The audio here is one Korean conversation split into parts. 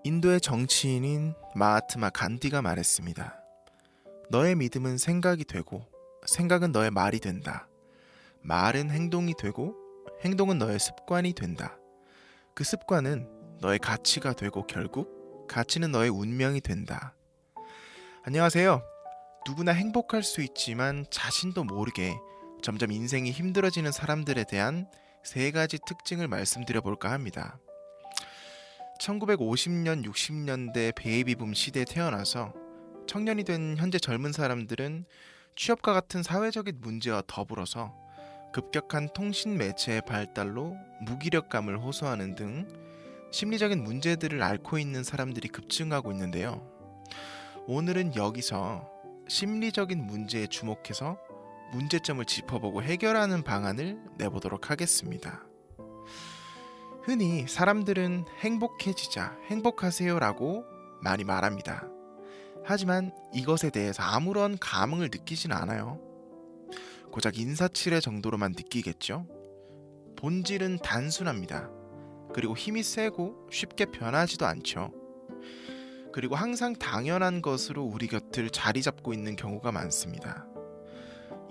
인도의 정치인인 마하트마 간디가 말했습니다. 너의 믿음은 생각이 되고 생각은 너의 말이 된다. 말은 행동이 되고 행동은 너의 습관이 된다. 그 습관은 너의 가치가 되고 결국 가치는 너의 운명이 된다. 안녕하세요. 누구나 행복할 수 있지만 자신도 모르게 점점 인생이 힘들어지는 사람들에 대한 세 가지 특징을 말씀드려 볼까 합니다. 1950년, 60년대 베이비붐 시대에 태어나서 청년이 된 현재 젊은 사람들은 취업과 같은 사회적인 문제와 더불어서 급격한 통신 매체의 발달로 무기력감을 호소하는 등 심리적인 문제들을 앓고 있는 사람들이 급증하고 있는데요. 오늘은 여기서 심리적인 문제에 주목해서 문제점을 짚어보고 해결하는 방안을 내보도록 하겠습니다. 흔히 사람들은 행복해지자, 행복하세요라고 많이 말합니다. 하지만 이것에 대해서 아무런 감흥을 느끼진 않아요. 고작 인사치레 정도로만 느끼겠죠? 본질은 단순합니다. 그리고 힘이 세고 쉽게 변하지도 않죠. 그리고 항상 당연한 것으로 우리 곁을 자리 잡고 있는 경우가 많습니다.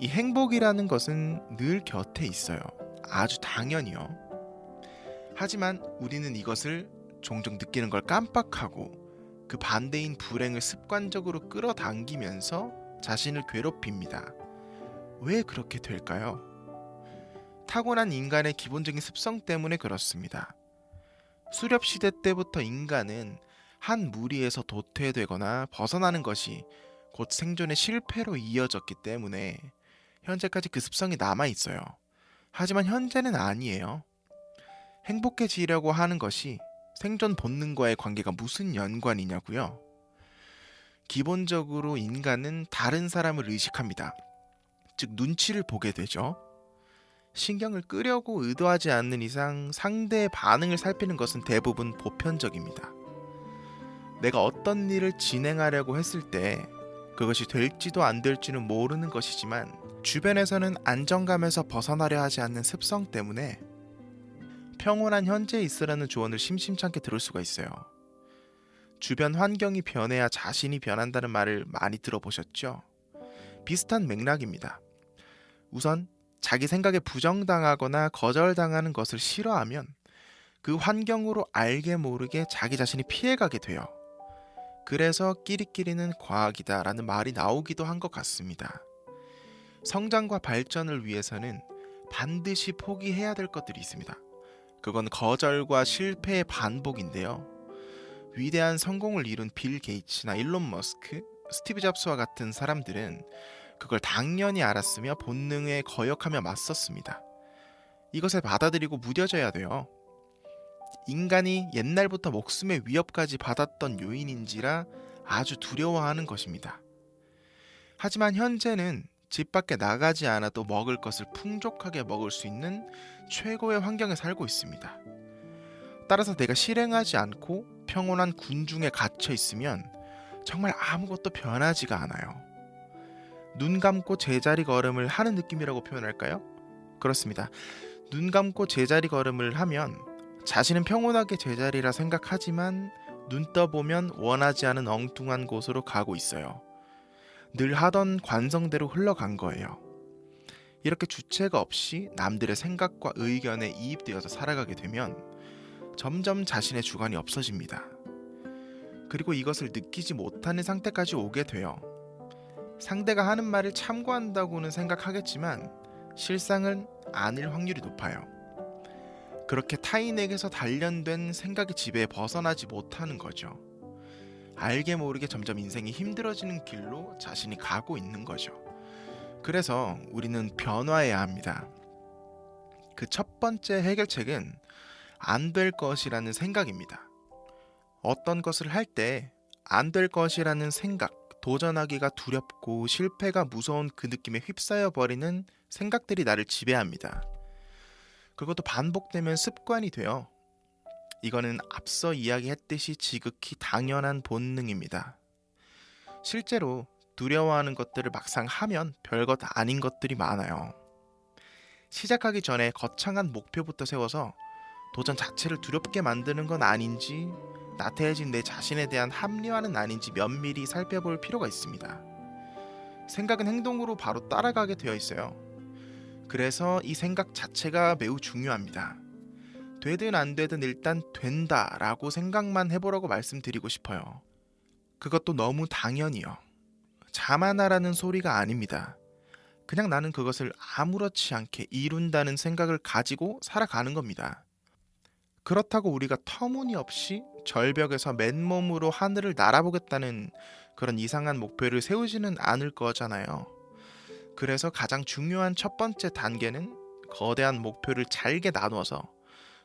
이 행복이라는 것은 늘 곁에 있어요. 아주 당연히요. 하지만 우리는 이것을 종종 느끼는 걸 깜빡하고 그 반대인 불행을 습관적으로 끌어당기면서 자신을 괴롭힙니다. 왜 그렇게 될까요? 타고난 인간의 기본적인 습성 때문에 그렇습니다. 수렵시대 때부터 인간은 한 무리에서 도태되거나 벗어나는 것이 곧 생존의 실패로 이어졌기 때문에 현재까지 그 습성이 남아있어요. 하지만 현재는 아니에요. 행복해지려고 하는 것이 생존 본능과의 관계가 무슨 연관이냐고요? 기본적으로 인간은 다른 사람을 의식합니다. 즉 눈치를 보게 되죠. 신경을 끄려고 의도하지 않는 이상 상대의 반응을 살피는 것은 대부분 보편적입니다. 내가 어떤 일을 진행하려고 했을 때 그것이 될지도 안 될지는 모르는 것이지만 주변에서는 안정감에서 벗어나려 하지 않는 습성 때문에 평온한 현재에 있으라는 조언을 심심찮게 들을 수가 있어요. 주변 환경이 변해야 자신이 변한다는 말을 많이 들어보셨죠? 비슷한 맥락입니다. 우선 자기 생각에 부정당하거나 거절당하는 것을 싫어하면 그 환경으로 알게 모르게 자기 자신이 피해가게 돼요. 그래서 끼리끼리는 과학이다 라는 말이 나오기도 한 것 같습니다. 성장과 발전을 위해서는 반드시 포기해야 될 것들이 있습니다. 그건 거절과 실패의 반복인데요. 위대한 성공을 이룬 빌 게이츠나 일론 머스크, 스티브 잡스와 같은 사람들은 그걸 당연히 알았으며 본능에 거역하며 맞섰습니다. 이것을 받아들이고 무뎌져야 돼요. 인간이 옛날부터 목숨의 위협까지 받았던 요인인지라 아주 두려워하는 것입니다. 하지만 현재는 집 밖에 나가지 않아도 먹을 것을 풍족하게 먹을 수 있는 최고의 환경에 살고 있습니다. 따라서 내가 실행하지 않고 평온한 군중에 갇혀 있으면 정말 아무것도 변하지가 않아요. 눈 감고 제자리 걸음을 하는 느낌이라고 표현할까요? 그렇습니다. 눈 감고 제자리 걸음을 하면 자신은 평온하게 제자리라 생각하지만 눈 떠보면 원하지 않은 엉뚱한 곳으로 가고 있어요. 늘 하던 관성대로 흘러간 거예요. 이렇게 주체가 없이 남들의 생각과 의견에 이입되어서 살아가게 되면 점점 자신의 주관이 없어집니다. 그리고 이것을 느끼지 못하는 상태까지 오게 돼요. 상대가 하는 말을 참고한다고는 생각하겠지만 실상은 아닐 확률이 높아요. 그렇게 타인에게서 단련된 생각의 지배에 벗어나지 못하는 거죠. 알게 모르게 점점 인생이 힘들어지는 길로 자신이 가고 있는 거죠. 그래서 우리는 변화해야 합니다. 그 첫 번째 해결책은 안 될 것이라는 생각입니다. 어떤 것을 할 때 안 될 것이라는 생각, 도전하기가 두렵고 실패가 무서운 그 느낌에 휩싸여 버리는 생각들이 나를 지배합니다. 그것도 반복되면 습관이 돼요. 이거는 앞서 이야기했듯이 지극히 당연한 본능입니다. 실제로 두려워하는 것들을 막상 하면 별것 아닌 것들이 많아요. 시작하기 전에 거창한 목표부터 세워서 도전 자체를 두렵게 만드는 건 아닌지 나태해진 내 자신에 대한 합리화는 아닌지 면밀히 살펴볼 필요가 있습니다. 생각은 행동으로 바로 따라가게 되어 있어요. 그래서 이 생각 자체가 매우 중요합니다. 되든 안 되든 일단 된다라고 생각만 해보라고 말씀드리고 싶어요. 그것도 너무 당연히요. 자만하라는 소리가 아닙니다. 그냥 나는 그것을 아무렇지 않게 이룬다는 생각을 가지고 살아가는 겁니다. 그렇다고 우리가 터무니없이 절벽에서 맨몸으로 하늘을 날아보겠다는 그런 이상한 목표를 세우지는 않을 거잖아요. 그래서 가장 중요한 첫 번째 단계는 거대한 목표를 잘게 나누어서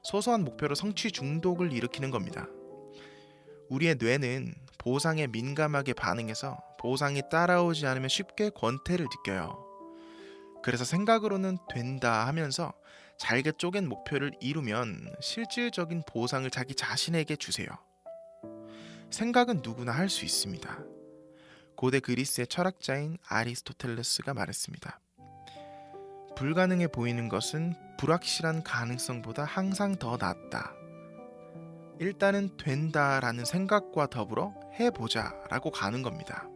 소소한 목표로 성취 중독을 일으키는 겁니다. 우리의 뇌는 보상에 민감하게 반응해서 보상이 따라오지 않으면 쉽게 권태를 느껴요. 그래서 생각으로는 된다 하면서 잘게 쪼갠 목표를 이루면 실질적인 보상을 자기 자신에게 주세요. 생각은 누구나 할 수 있습니다. 고대 그리스의 철학자인 아리스토텔레스가 말했습니다. 불가능해 보이는 것은 불확실한 가능성보다 항상 더 낫다. 일단은 된다라는 생각과 더불어 해보자라고 가는 겁니다.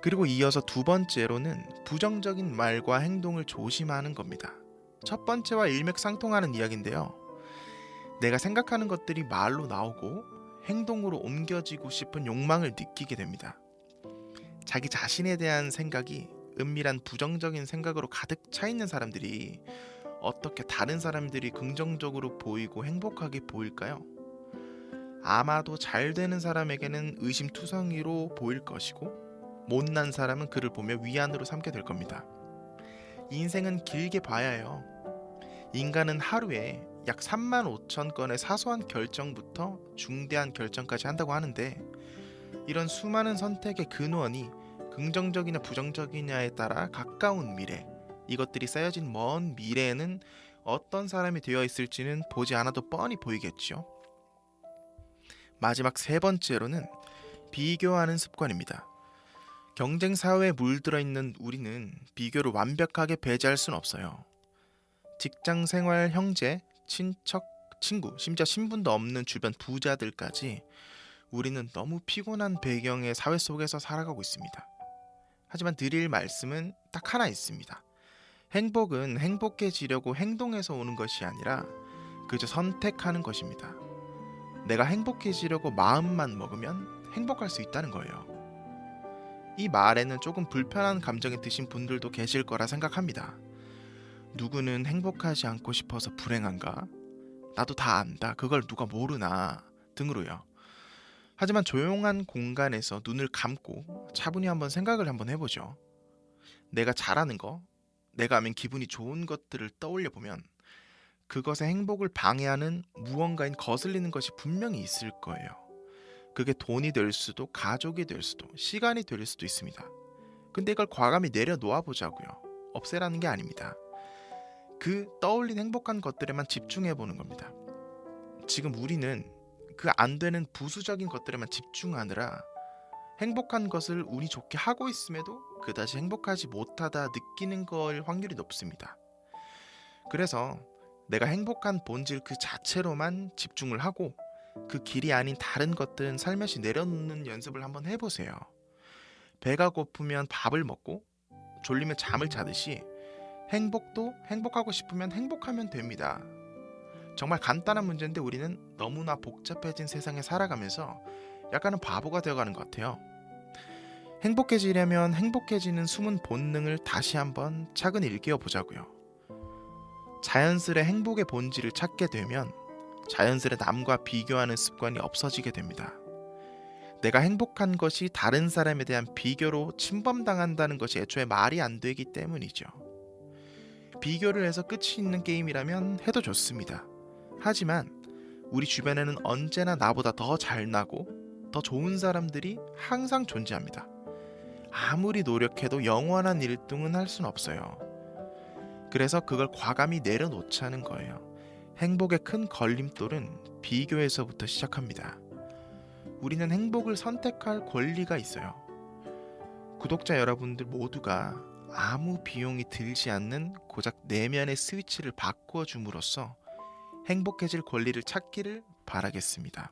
그리고 이어서 두 번째로는 부정적인 말과 행동을 조심하는 겁니다. 첫 번째와 일맥상통하는 이야기인데요. 내가 생각하는 것들이 말로 나오고 행동으로 옮겨지고 싶은 욕망을 느끼게 됩니다. 자기 자신에 대한 생각이 은밀한 부정적인 생각으로 가득 차 있는 사람들이 어떻게 다른 사람들이 긍정적으로 보이고 행복하게 보일까요? 아마도 잘 되는 사람에게는 의심투성이로 보일 것이고 못난 사람은 그를 보며 위안으로 삼게 될 겁니다. 인생은 길게 봐야 해요. 인간은 하루에 약 35,000건의 사소한 결정부터 중대한 결정까지 한다고 하는데 이런 수많은 선택의 근원이 긍정적이냐 부정적이냐에 따라 가까운 미래, 이것들이 쌓여진 먼 미래에는 어떤 사람이 되어 있을지는 보지 않아도 뻔히 보이겠죠. 마지막 세 번째로는 비교하는 습관입니다. 경쟁 사회에 물들어 있는 우리는 비교를 완벽하게 배제할 수는 없어요. 직장 생활, 형제, 친척, 친구, 심지어 신분도 없는 주변 부자들까지 우리는 너무 피곤한 배경의 사회 속에서 살아가고 있습니다. 하지만 드릴 말씀은 딱 하나 있습니다. 행복은 행복해지려고 행동해서 오는 것이 아니라 그저 선택하는 것입니다. 내가 행복해지려고 마음만 먹으면 행복할 수 있다는 거예요. 이 말에는 조금 불편한 감정이 드신 분들도 계실 거라 생각합니다. 누구는 행복하지 않고 싶어서 불행한가? 나도 다 안다. 그걸 누가 모르나? 등으로요. 하지만 조용한 공간에서 눈을 감고 차분히 한번 생각을 한번 해보죠. 내가 잘하는 거, 내가 하면 기분이 좋은 것들을 떠올려 보면 그것의 행복을 방해하는 무언가인 거슬리는 것이 분명히 있을 거예요. 그게 돈이 될 수도 가족이 될 수도 시간이 될 수도 있습니다. 근데 이걸 과감히 내려놓아 보자고요. 없애라는 게 아닙니다. 그 떠올린 행복한 것들에만 집중해 보는 겁니다. 지금 우리는 그 안 되는 부수적인 것들에만 집중하느라 행복한 것을 운이 좋게 하고 있음에도 그다지 행복하지 못하다 느끼는 걸 확률이 높습니다. 그래서 내가 행복한 본질 그 자체로만 집중을 하고 그 길이 아닌 다른 것들은 살며시 내려놓는 연습을 한번 해보세요. 배가 고프면 밥을 먹고 졸리면 잠을 자듯이 행복도 행복하고 싶으면 행복하면 됩니다. 정말 간단한 문제인데 우리는 너무나 복잡해진 세상에 살아가면서 약간은 바보가 되어가는 것 같아요. 행복해지려면 행복해지는 숨은 본능을 다시 한번 차근히 일깨워 보자고요. 자연스레 행복의 본질을 찾게 되면 자연스레 남과 비교하는 습관이 없어지게 됩니다. 내가 행복한 것이 다른 사람에 대한 비교로 침범당한다는 것이 애초에 말이 안 되기 때문이죠. 비교를 해서 끝이 있는 게임이라면 해도 좋습니다. 하지만 우리 주변에는 언제나 나보다 더 잘나고 더 좋은 사람들이 항상 존재합니다. 아무리 노력해도 영원한 1등은 할 수는 없어요. 그래서 그걸 과감히 내려놓자는 거예요. 행복의 큰 걸림돌은 비교에서부터 시작합니다. 우리는 행복을 선택할 권리가 있어요. 구독자 여러분들 모두가 아무 비용이 들지 않는 고작 내면의 스위치를 바꿔줌으로써 행복해질 권리를 찾기를 바라겠습니다.